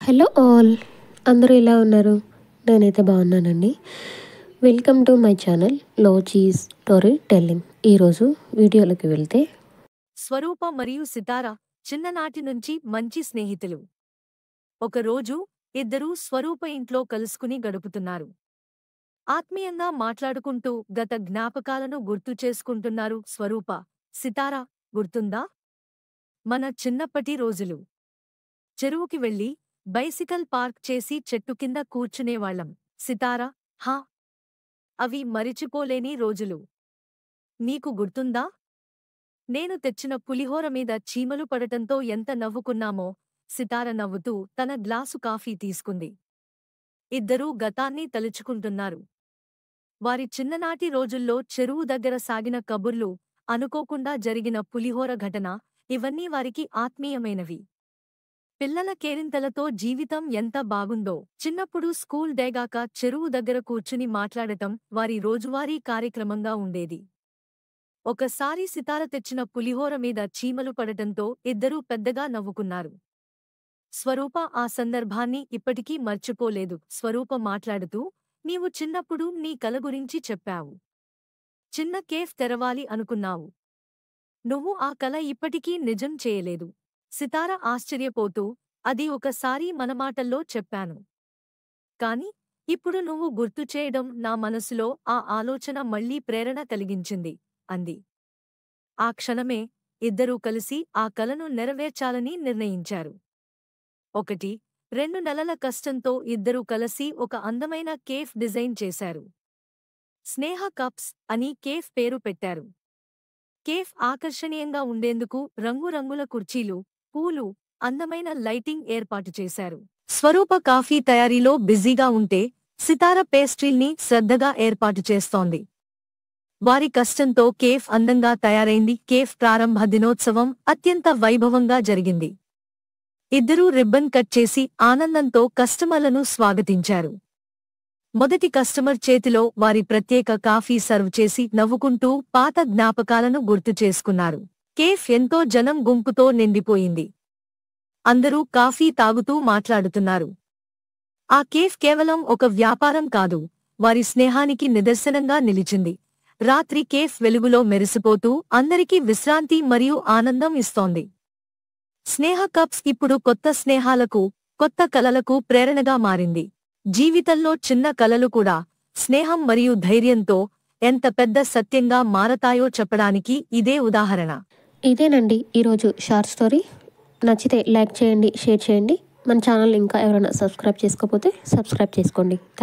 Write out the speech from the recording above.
Hello all, అందరూ ఎలా ఉన్నారు? నేనైతే బాగున్నానండి. వెల్కమ్ టు మై ఛానల్ లోచీ స్టోరీ టెల్లింగ్. ఈరోజు వీడియోలోకి వెళ్తే, స్వరూప మరియు సితార చిన్ననాటి నుంచి మంచి స్నేహితులు. ఒకరోజు ఇద్దరూ స్వరూప ఇంట్లో కలుసుకుని గడుపుతున్నారు. ఆత్మీయంగా మాట్లాడుకుంటూ గత జ్ఞాపకాలను గుర్తు చేసుకుంటున్నారు. స్వరూప, సితార, గుర్తుందా మన చిన్నప్పటి రోజులు? చెరువుకి వెళ్ళి బైసికల్ పార్క్ చేసి చెట్టు కింద కూర్చునేవాళ్లం. సితార, హా, అవి మరిచిపోలేని రోజులు. నీకు గుర్తుందా నేను తెచ్చిన పులిహోర మీద చీమలు పడటంతో ఎంత నవ్వుకున్నామో? సితార నవ్వుతూ తన గ్లాసు కాఫీ తీసుకుంది. ఇద్దరూ గతాన్ని తలుచుకుంటున్నారు. వారి చిన్ననాటి రోజుల్లో చెరువు దగ్గర సాగిన కబుర్లు, అనుకోకుండా జరిగిన పులిహోర ఘటన, ఇవన్నీ వారికి ఆత్మీయమైనవి. పిల్లల కేరింతలతో జీవితం ఎంత బాగుందో! చిన్నప్పుడు స్కూల్ డేగాక చెరువు దగ్గర కూర్చుని మాట్లాడటం వారి రోజువారీ కార్యక్రమంగా ఉండేది. ఒకసారి సితార తెచ్చిన పులిహోర మీద చీమలు పడటంతో ఇద్దరూ పెద్దగా నవ్వుకున్నారు. స్వరూప ఆ సందర్భాన్ని ఇప్పటికీ మర్చిపోలేదు. స్వరూప మాట్లాడుతూ, నీవు చిన్నప్పుడు నీ కల గురించి చెప్పావు. చిన్న కేఫ్ తెరవాలి అనుకున్నావు. నువ్వు ఆ కల ఇప్పటికీ నిజం చేయలేదు. సితార ఆశ్చర్యపోతూ, అది ఒకసారి మన మాటల్లో చెప్పాను. కాని ఇప్పుడు నువ్వు గుర్తు చేయడం నా మనసులో ఆ ఆలోచన మళ్లీ ప్రేరణ కలిగించింది అంది. ఆ క్షణమే ఇద్దరూ కలిసి ఆ కలను నెరవేర్చాలని నిర్ణయించారు. 1-2 నెలల కష్టంతో ఇద్దరూ కలిసి ఒక అందమైన కేఫ్ డిజైన్ చేశారు. స్నేహ కప్స్ అని కేఫ్ పేరు పెట్టారు. కేఫ్ ఆకర్షణీయంగా ఉండేందుకు రంగురంగుల కుర్చీలు, పూలు, అందమైన లైటింగ్ ఏర్పాటు చేశారు. స్వరూప కాఫీ తయారీలో బిజీగా ఉంటే, సితార పేస్ట్రీల్ని శ్రద్ధగా ఏర్పాటు చేస్తోంది. వారి కష్టంతో కేఫ్ అందంగా తయారైంది. కేఫ్ ప్రారంభ దినోత్సవం అత్యంత వైభవంగా జరిగింది. ఇద్దరూ రిబ్బన్ కట్ చేసి ఆనందంతో కస్టమర్లను స్వాగతించారు. మొదటి కస్టమర్ చేతిలో వారి ప్రత్యేక కాఫీ సర్వ్ చేసి నవ్వుకుంటూ పాత జ్ఞాపకాలను గుర్తు చేసుకున్నారు. కేఫ్ ఎంతో జనం గుంపుతో నిండిపోయింది. అందరూ కాఫీ తాగుతూ మాట్లాడుతున్నారు. ఆ కేఫ్ కేవలం ఒక వ్యాపారం కాదు, వారి స్నేహానికి నిదర్శనంగా నిలిచింది. రాత్రి కేఫ్ వెలుగులో మెరిసిపోతూ అందరికీ విశ్రాంతి మరియు ఆనందం ఇస్తోంది. స్నేహ కప్స్ ఇప్పుడు కొత్త స్నేహాలకు, కొత్త కలలకు ప్రేరణగా మారింది. జీవితంలో చిన్న కలలు కూడా స్నేహం మరియు ధైర్యంతో ఎంత పెద్ద సత్యంగా మారతాయో చెప్పడానికి ఇదే ఉదాహరణ. ఇదేనండి ఈరోజు షార్ట్ స్టోరీ. నచ్చితే లైక్ చేయండి, షేర్ చేయండి. మన ఛానల్ ఇంకా ఎవరైనా సబ్స్క్రైబ్ చేసుకోకపోతే సబ్స్క్రైబ్ చేసుకోండి. థ్యాంక్